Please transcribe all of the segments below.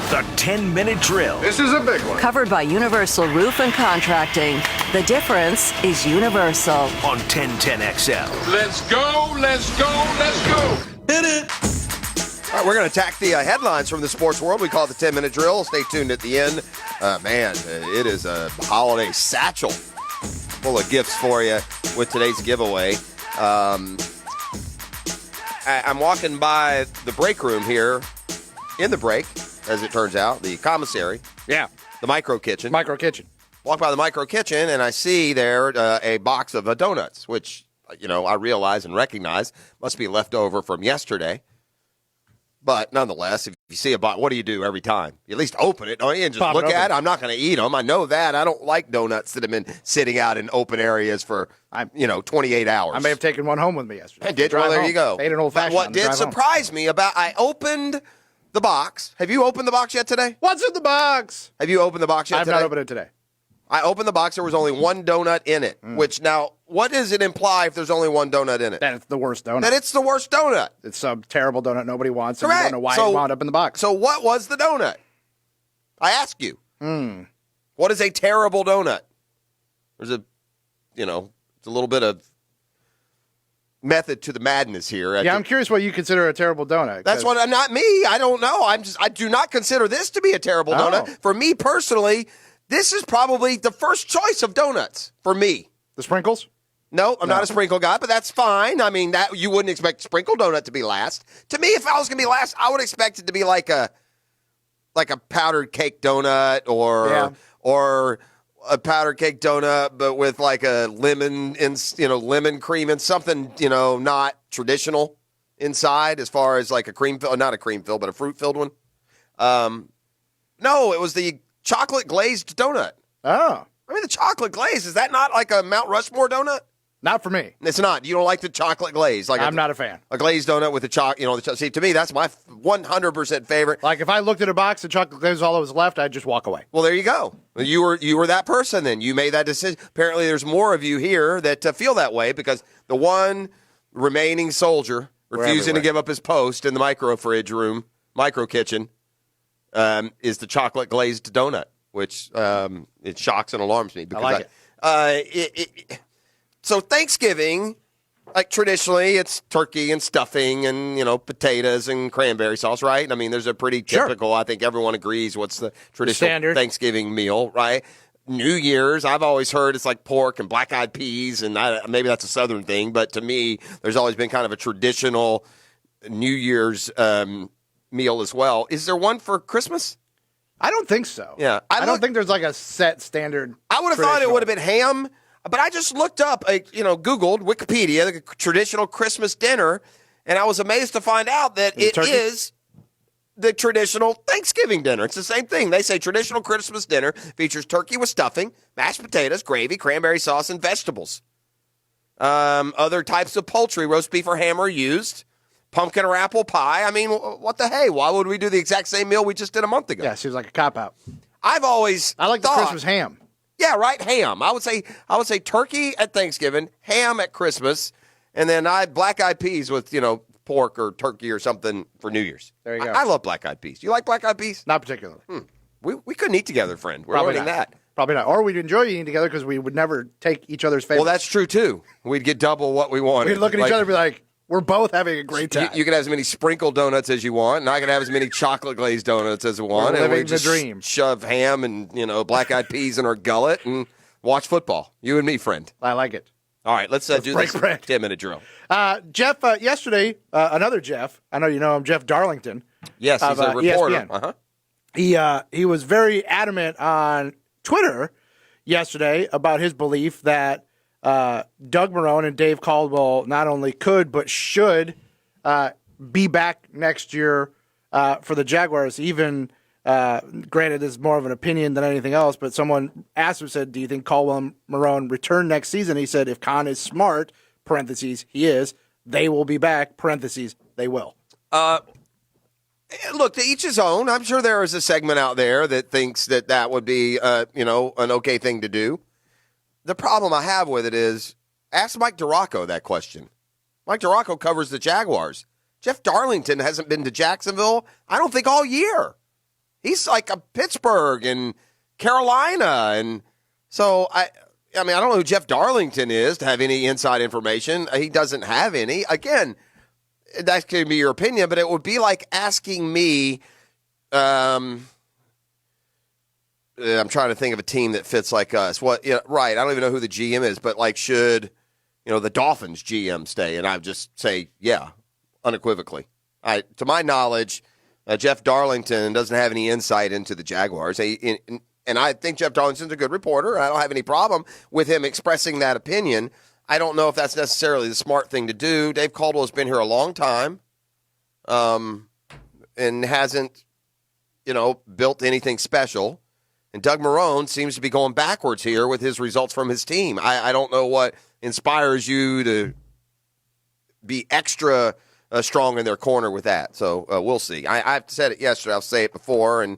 The 10-minute drill. This is a big one. Covered by Universal Roof and Contracting. The difference is Universal. On 1010XL. Let's go, let's go, let's go. Hit it. All right, we're going to attack the headlines from the sports world. We call it the 10-minute drill. Stay tuned at the end. It is a holiday satchel full of gifts for you with today's giveaway. I'm walking by the break room here in the break, as it turns out, the commissary. Yeah. The micro kitchen. Micro kitchen. Walk by the micro kitchen, and I see there a box of donuts, which, I realize and recognize must be left over from yesterday. But nonetheless, if you see a box, what do you do every time? You at least open it, don't you? And just look at it. I'm not going to eat them. I know that. I don't like donuts that have been sitting out in open areas for, 28 hours. I may have taken one home with me yesterday. I did. Well, there you go. Ate an old-fashioned. What did surprise me about, I opened the box. Have you opened the box yet today? What's in the box? Have you opened the box yet today? I've not opened it today. I opened the box. There was only one donut in it, which now, what does it imply if there's only one donut in it? That it's the worst donut. That it's the worst donut. It's some terrible donut nobody wants. Correct. And you don't know why it wound up in the box. So what was the donut? I ask you. What is a terrible donut? There's it's a little bit of method to the madness here. I'm curious what you consider a terrible donut. That's not me. I don't know. I do not consider this to be a terrible donut. For me personally, this is probably the first choice of donuts for me. The sprinkles? No, I'm not a sprinkle guy, but that's fine. I mean, that you wouldn't expect sprinkle donut to be last. To me, if I was going to be last, I would expect it to be like a powdered cake donut or a powdered cake donut, but with like a lemon lemon cream and something, not traditional inside as far as like a cream fill, not a cream fill, but a fruit filled one. No, it was the chocolate glazed donut. Oh. I mean, the chocolate glaze, is that not like a Mount Rushmore donut? Not for me. It's not. You don't like the chocolate glaze. I'm not a fan. A glazed donut with the chocolate, see, to me, that's my 100% favorite. Like, if I looked at a box of chocolate glaze was all that was left, I'd just walk away. Well, there you go. You were that person then. You made that decision. Apparently, there's more of you here that feel that way because the one remaining soldier refusing to give up his post in the micro kitchen, is the chocolate glazed donut, which it shocks and alarms me. Because I like it. So Thanksgiving, like traditionally, it's turkey and stuffing and, potatoes and cranberry sauce, right? I mean, there's a pretty typical, I think everyone agrees, what's the traditional standard Thanksgiving meal, right? New Year's, I've always heard it's like pork and black-eyed peas, and maybe that's a Southern thing, but to me, there's always been kind of a traditional New Year's meal as well. Is there one for Christmas? I don't think so. Yeah. I don't think there's like a set standard. I would have thought it would have been ham. But I just looked up, Googled Wikipedia, the traditional Christmas dinner, and I was amazed to find out that it is the traditional Thanksgiving dinner. It's the same thing. They say traditional Christmas dinner features turkey with stuffing, mashed potatoes, gravy, cranberry sauce, and vegetables. Other types of poultry, roast beef or ham are used. Pumpkin or apple pie. I mean, what the hey? Why would we do the exact same meal we just did a month ago? Yeah, seems like a cop-out. I like the Christmas ham. Yeah, right, ham. I would say turkey at Thanksgiving, ham at Christmas, and then black-eyed peas with, pork or turkey or something for New Year's. There you go. I love black-eyed peas. Do you like black-eyed peas? Not particularly. We couldn't eat together, friend. We're learning that. Probably not. Or we'd enjoy eating together because we would never take each other's favorites. Well, that's true, too. We'd get double what we wanted. We'd look at each other and be like, we're both having a great time. You can have as many sprinkle donuts as you want, and I can have as many chocolate glazed donuts as I want. We're living we just the dream. Shove ham and black-eyed peas in our gullet and watch football. You and me, friend. I like it. All right, let's do this 10-minute drill. Jeff, yesterday, another Jeff, I know you know him, Jeff Darlington. Yes, he's a reporter. ESPN. He was very adamant on Twitter yesterday about his belief that Doug Marrone and Dave Caldwell not only could but should be back next year for the Jaguars. Even granted, this is more of an opinion than anything else, but someone asked him, said, "Do you think Caldwell and Marrone return next season?" He said, "If Khan is smart (parentheses he is), they will be back (parentheses they will." Look, to each his own. I'm sure there is a segment out there that thinks that would be an okay thing to do. The problem I have with it is, ask Mike DiRocco that question. Mike DiRocco covers the Jaguars. Jeff Darlington hasn't been to Jacksonville, I don't think, all year. He's like a Pittsburgh and Carolina. And so, I mean, I don't know who Jeff Darlington is to have any inside information. He doesn't have any. Again, that could be your opinion, but it would be like asking me, I'm trying to think of a team that fits like us. Right, I don't even know who the GM is, but like should, the Dolphins GM stay? And I would just say, yeah, unequivocally. To my knowledge, Jeff Darlington doesn't have any insight into the Jaguars. And I think Jeff Darlington's a good reporter. I don't have any problem with him expressing that opinion. I don't know if that's necessarily the smart thing to do. Dave Caldwell's been here a long time and hasn't, built anything special. And Doug Marrone seems to be going backwards here with his results from his team. I don't know what inspires you to be extra strong in their corner with that. So we'll see. I've said it yesterday. I'll say it before, and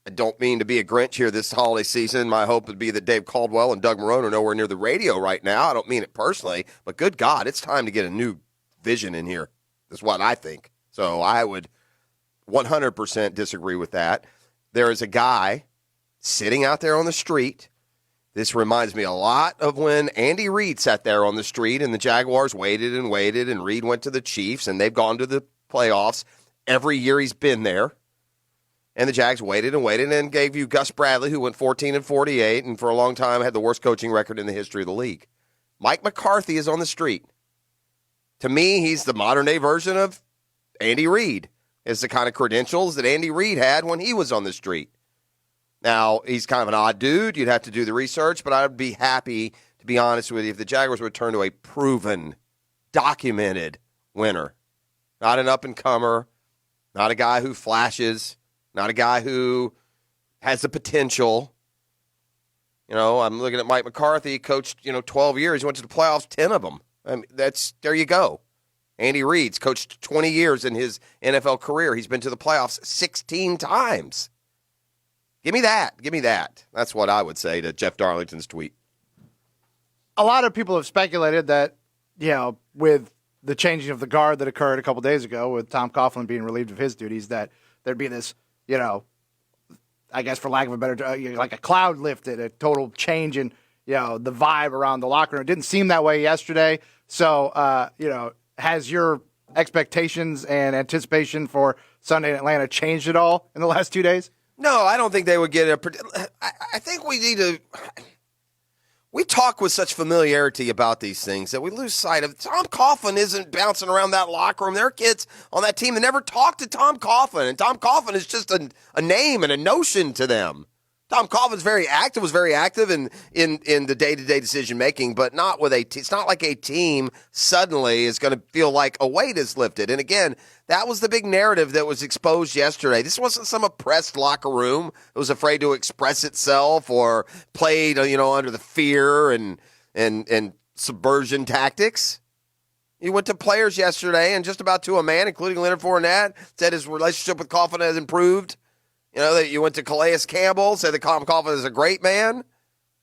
I don't mean to be a Grinch here this holiday season. My hope would be that Dave Caldwell and Doug Marrone are nowhere near the radio right now. I don't mean it personally, but good God, it's time to get a new vision in here. That's what I think. So I would 100% disagree with that. There is a guy sitting out there on the street. This reminds me a lot of when Andy Reid sat there on the street and the Jaguars waited and waited, and Reid went to the Chiefs, and they've gone to the playoffs every year he's been there. And the Jags waited and waited and gave you Gus Bradley, who went 14-48 and for a long time had the worst coaching record in the history of the league. Mike McCarthy is on the street. To me, he's the modern-day version of Andy Reid. It's the kind of credentials that Andy Reid had when he was on the street. Now, he's kind of an odd dude. You'd have to do the research, but I'd be happy, to be honest with you, if the Jaguars would turn to a proven, documented winner. Not an up-and-comer, not a guy who flashes, not a guy who has the potential. I'm looking at Mike McCarthy, coached, 12 years. He went to the playoffs, 10 of them. I mean, there you go. Andy Reid's coached 20 years in his NFL career. He's been to the playoffs 16 times. Give me that. Give me that. That's what I would say to Jeff Darlington's tweet. A lot of people have speculated that, with the changing of the guard that occurred a couple days ago with Tom Coughlin being relieved of his duties, that there'd be this, I guess for lack of a better, like a cloud lifted, a total change in, the vibe around the locker room. It didn't seem that way yesterday. So, has your expectations and anticipation for Sunday in Atlanta changed at all in the last 2 days? No, I don't think they would get I think we need to. We talk with such familiarity about these things that we lose sight of. Tom Coughlin isn't bouncing around that locker room. There are kids on that team that never talk to Tom Coughlin, and Tom Coughlin is just a name and a notion to them. Tom Coughlin's was very active in the day-to-day decision-making, but not with it's not like a team suddenly is going to feel like a weight is lifted. And again, that was the big narrative that was exposed yesterday. This wasn't some oppressed locker room that was afraid to express itself or played, under the fear and subversion tactics. He went to players yesterday and just about to a man, including Leonard Fournette, said his relationship with Coughlin has improved. That you went to Calais Campbell, said that Tom Coughlin is a great man,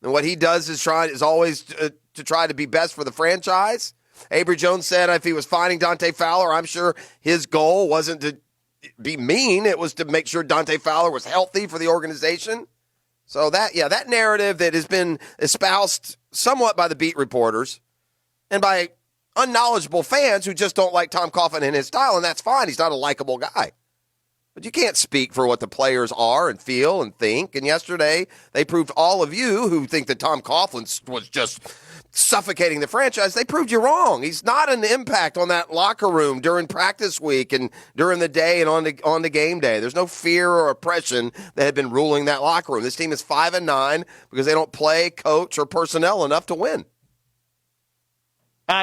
and what he does is always to try to be best for the franchise. Avery Jones said if he was finding Dante Fowler, I'm sure his goal wasn't to be mean; it was to make sure Dante Fowler was healthy for the organization. So that narrative that has been espoused somewhat by the beat reporters and by unknowledgeable fans who just don't like Tom Coughlin and his style, and that's fine. He's not a likable guy. But you can't speak for what the players are and feel and think. And yesterday, they proved all of you who think that Tom Coughlin was just suffocating the franchise, they proved you wrong. He's not an impact on that locker room during practice week and during the day and on the game day. There's no fear or oppression that had been ruling that locker room. This team is 5-9 because they don't play, coach, or personnel enough to win.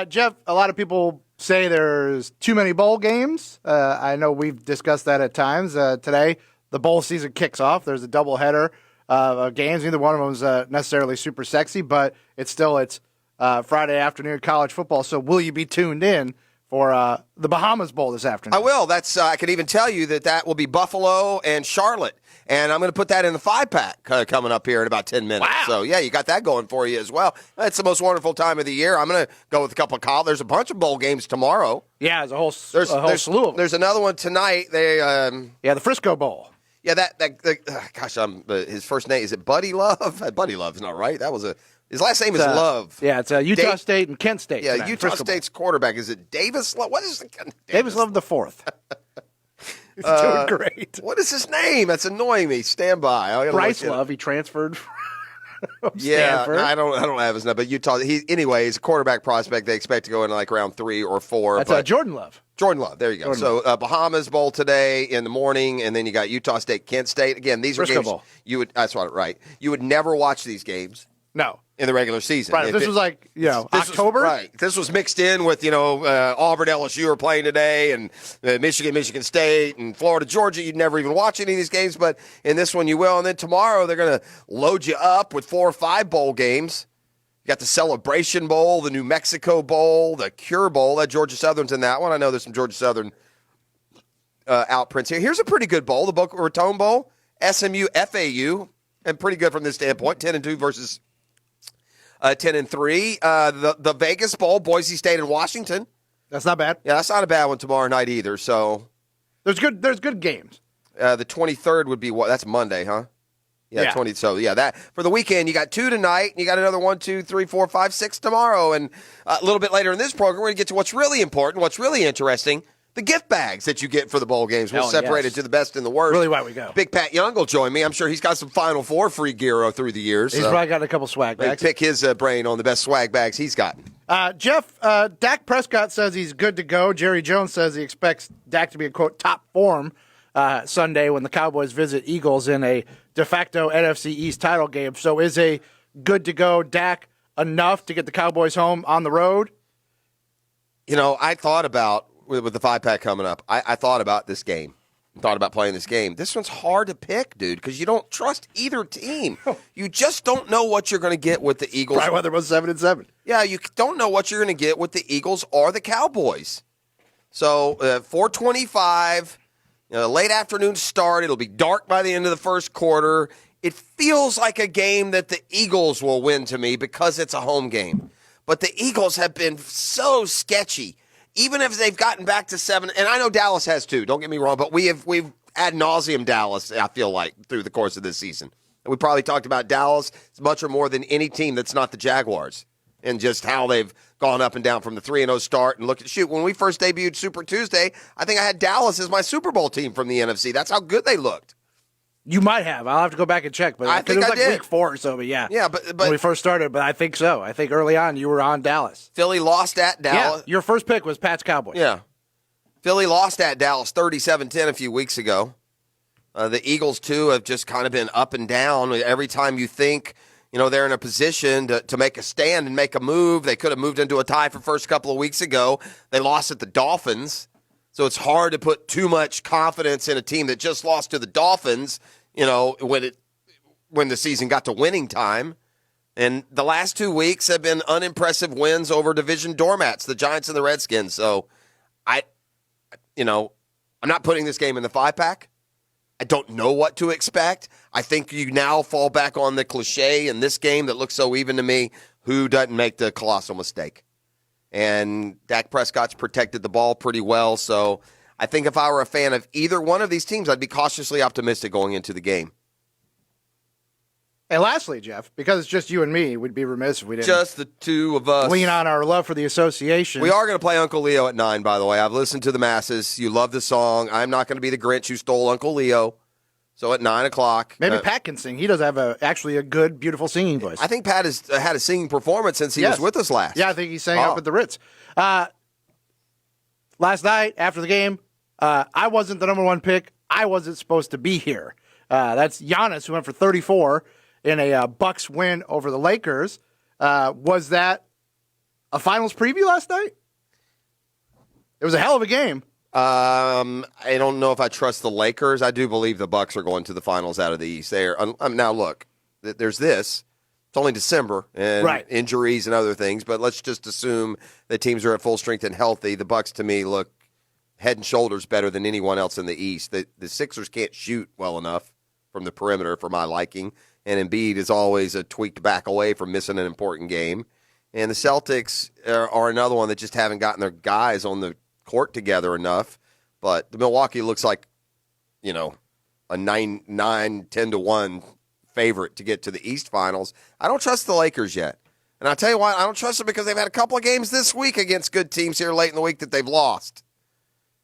Jeff, a lot of people say there's too many bowl games. I know we've discussed that at times. Today, the bowl season kicks off. There's a doubleheader of games. Neither one of them is necessarily super sexy, but it's Friday afternoon college football. So will you be tuned in for the Bahamas Bowl this afternoon? I will. I can even tell you that will be Buffalo and Charlotte. And I'm going to put that in the 5-pack coming up here in about 10 minutes. Wow. So, yeah, you got that going for you as well. It's the most wonderful time of the year. I'm going to go with a couple of college. There's a bunch of bowl games tomorrow. Yeah, there's a whole slew of them. There's another one tonight. The Frisco Bowl. Yeah, his first name, is it Buddy Love? Buddy Love's not right. His last name is Love. Yeah, it's Utah State and Kent State. Yeah, tonight, Utah Frisco State's quarterback. Is it Davis Love? What is the Davis Love the fourth. He's doing great. What is his name? That's annoying me. Stand by. Bryce Love. He transferred. From Yeah, Stanford. I don't have his name, but Utah. He's a quarterback prospect. They expect to go in like round 3 or 4. That's Jordan Love. Jordan Love. There you go. Jordan So Bahamas Bowl today in the morning, and then you got Utah State, Kent State. Again, these are Frisco games Bowl. That's right. You would never watch these games No. in the regular season. Right. This was like, October. Right. This was mixed in with, Auburn, LSU are playing today, and Michigan State, and Florida, Georgia. You'd never even watch any of these games, but in this one you will. And then tomorrow they're going to load you up with 4 or 5 bowl games. You got the Celebration Bowl, the New Mexico Bowl, the Cure Bowl. That Georgia Southern's in that one. I know there's some Georgia Southern outprints here. Here's a pretty good bowl, the Boca Raton Bowl, SMU, FAU, and pretty good from this standpoint. 10-2 versus 10-3. The Vegas Bowl, Boise State and Washington. That's not bad. Yeah, that's not a bad one tomorrow night either. So There's good games. the 23rd would be what? That's Monday, huh? Yeah, 20. So that for the weekend, you got 2 tonight, and you got another 1, 2, 3, 4, 5, 6 tomorrow, and a little bit later in this program, we're going to get to what's really important, what's really interesting. The gift bags that you get for the bowl games. We'll separate it to the best and the worst. Really why we go. Big Pat Young will join me. I'm sure he's got some Final Four free gear through the years. He's probably got a couple swag bags. Pick his brain on the best swag bags he's gotten. Jeff, Dak Prescott says he's good to go. Jerry Jones says he expects Dak to be in, quote, top form Sunday when the Cowboys visit Eagles in a de facto NFC East title game. So is a good to go Dak enough to get the Cowboys home on the road? I thought about, with the 5-pack coming up, I thought about this game. Thought about playing this game. This one's hard to pick, dude, because you don't trust either team. You just don't know what you're going to get with the Eagles. Probably whether it was 7-7. Yeah, you don't know what you're going to get with the Eagles or the Cowboys. So 4:25, late afternoon start. It'll be dark by the end of the first quarter. It feels like a game that the Eagles will win to me because it's a home game. But the Eagles have been so sketchy. Even if they've gotten back to 7, and I know Dallas has too, don't get me wrong, but we've ad nauseum Dallas, I feel like, through the course of this season. And we probably talked about Dallas as much or more than any team that's not the Jaguars, and just how they've gone up and down from the 3-0 start. And look at, when we first debuted Super Tuesday, I think I had Dallas as my Super Bowl team from the NFC. That's how good they looked. You might have. I'll have to go back and check. But I think it was I like did. week 4 or so, but yeah. Yeah, but when we first started, but I think so. I think early on you were on Dallas. Philly lost at Dallas. Yeah, your first pick was Pat's Cowboys. Yeah. Philly lost at Dallas 37-10 a few weeks ago. The Eagles, too, have just kind of been up and down. Every time you think, they're in a position to make a stand and make a move, they could have moved into a tie for first couple of weeks ago. They lost at the Dolphins. So it's hard to put too much confidence in a team that just lost to the Dolphins, when the season got to winning time. And the last 2 weeks have been unimpressive wins over division doormats, the Giants and the Redskins. So I'm not putting this game in the 5-pack. I don't know what to expect. I think you now fall back on the cliche in this game that looks so even to me. Who doesn't make the colossal mistake? And Dak Prescott's protected the ball pretty well. So I think if I were a fan of either one of these teams, I'd be cautiously optimistic going into the game. And lastly, Jeff, because it's just you and me, we'd be remiss if we didn't Just the two of us. lean on our love for the association. We are going to play Uncle Leo at 9, by the way. I've listened to the masses. You love the song. I'm not going to be the Grinch who stole Uncle Leo. So at 9 o'clock. Maybe Pat can sing. He does have actually a good, beautiful singing voice. I think Pat has had a singing performance since he was with us last. Yeah, I think he sang up at the Ritz. Last night, after the game, I wasn't the number 1 pick. I wasn't supposed to be here. That's Giannis, who went for 34 in a Bucks win over the Lakers. Was that a finals preview last night? It was a hell of a game. I don't know if I trust the Lakers. I do believe the Bucks are going to the finals out of the East. Now, look, there's this. It's only December and injuries and other things, but let's just assume that teams are at full strength and healthy. The Bucks, to me, look head and shoulders better than anyone else in the East. The Sixers can't shoot well enough from the perimeter for my liking, and Embiid is always a tweaked back away from missing an important game. And the Celtics are another one that just haven't gotten their guys on the court together enough. But the Milwaukee looks like, a 10-1 favorite to get to the East Finals. I don't trust the Lakers yet. And I'll tell you why. I don't trust them because they've had a couple of games this week against good teams here late in the week that they've lost.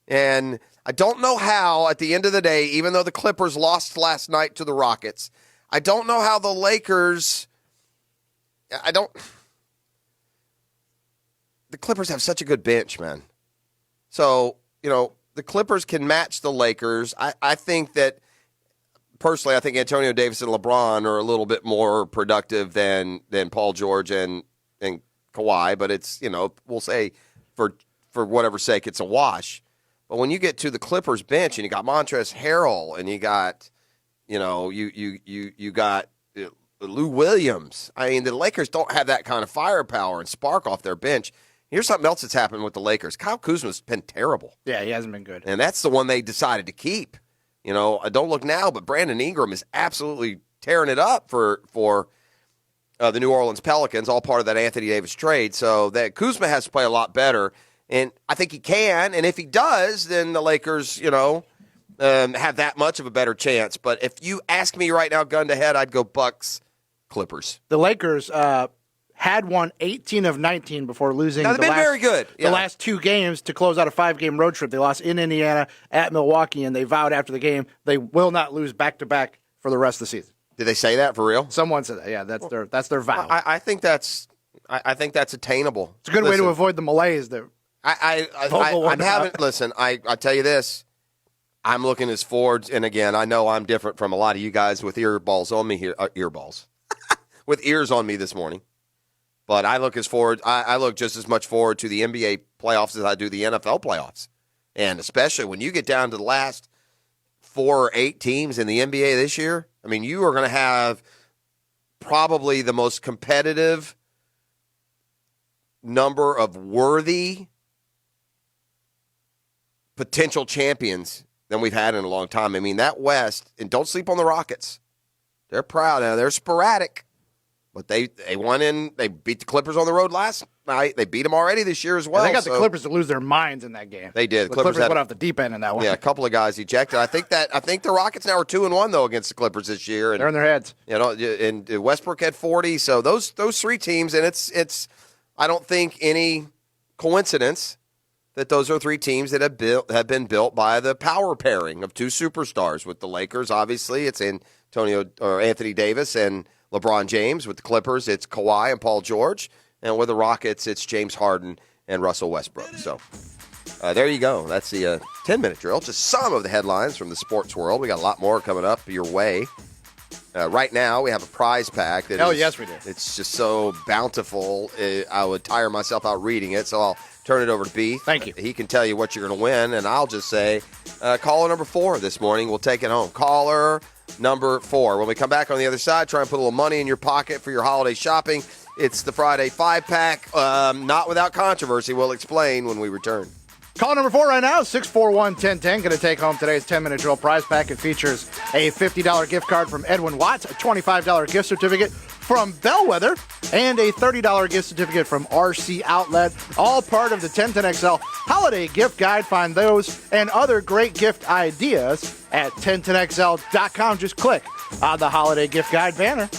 And I don't know how, at the end of the day, even though the Clippers lost last night to the Rockets, I don't know how the Lakers – the Clippers have such a good bench, man. So, the Clippers can match the Lakers. I think that – personally, I think Antonio Davis and LeBron are a little bit more productive than Paul George and Kawhi, but it's, we'll say for whatever's sake, it's a wash. But when you get to the Clippers bench and you got Montrezl Harrell and you got, you got Lou Williams. I mean, the Lakers don't have that kind of firepower and spark off their bench. Here's something else that's happened with the Lakers. Kyle Kuzma's been terrible. Yeah, he hasn't been good. And that's the one they decided to keep. I don't look now, but Brandon Ingram is absolutely tearing it up for the New Orleans Pelicans, all part of that Anthony Davis trade. So that Kuzma has to play a lot better, and I think he can. And if he does, then the Lakers, have that much of a better chance. But if you ask me right now, gun to head, I'd go Bucks, Clippers. The Lakers had won 18 of 19 before losing very good. The last two games to close out a 5-game road trip. They lost in Indiana, at Milwaukee, and they vowed after the game they will not lose back-to-back for the rest of the season. Did they say that for real? Someone said that. Yeah, that's their vow. I think that's attainable. It's a good way to avoid the malaise that I'm having. Listen, I tell you this. I'm looking as forward, and again, I know I'm different from a lot of you guys with earballs on me here. Earballs with ears on me this morning. But I look I look just as much forward to the NBA playoffs as I do the NFL playoffs. And especially when you get down to the last 4 or 8 teams in the NBA this year, I mean, you are going to have probably the most competitive number of worthy potential champions than we've had in a long time. I mean, that West, and don't sleep on the Rockets. They're proud. Now, they're sporadic. But they won they beat the Clippers on the road last night. They beat them already this year as well. Yeah, they got the Clippers to lose their minds in that game. They did. The Clippers went off the deep end in that one. Yeah, a couple of guys ejected. I think the Rockets now are 2-1 though against the Clippers this year. And, they're in their heads. And Westbrook had 40. So those 3 teams, and it's I don't think any coincidence that those are 3 teams that have been built by the power pairing of 2 superstars. With the Lakers, obviously, it's Anthony Davis and LeBron James. With the Clippers, it's Kawhi and Paul George. And with the Rockets, it's James Harden and Russell Westbrook. So there you go. That's the 10-minute drill. Just some of the headlines from the sports world. We got a lot more coming up your way. Right now, we have a prize pack. Yes, we do. It's just so bountiful. I would tire myself out reading it, so I'll turn it over to B. Thank you. He can tell you what you're going to win, and I'll just say caller number 4 this morning. We'll take it home. Caller number 4. When we come back on the other side, try and put a little money in your pocket for your holiday shopping. It's the Friday 5-pack, not without controversy. We'll explain when we return. Call number 4 right now, 641-1010. Going to take home today's 10-minute drill prize pack. It features a $50 gift card from Edwin Watts, a $25 gift certificate from Bellwether, and a $30 gift certificate from RC Outlet. All part of the 1010XL Holiday Gift Guide. Find those and other great gift ideas at 1010XL.com. Just click on the Holiday Gift Guide banner.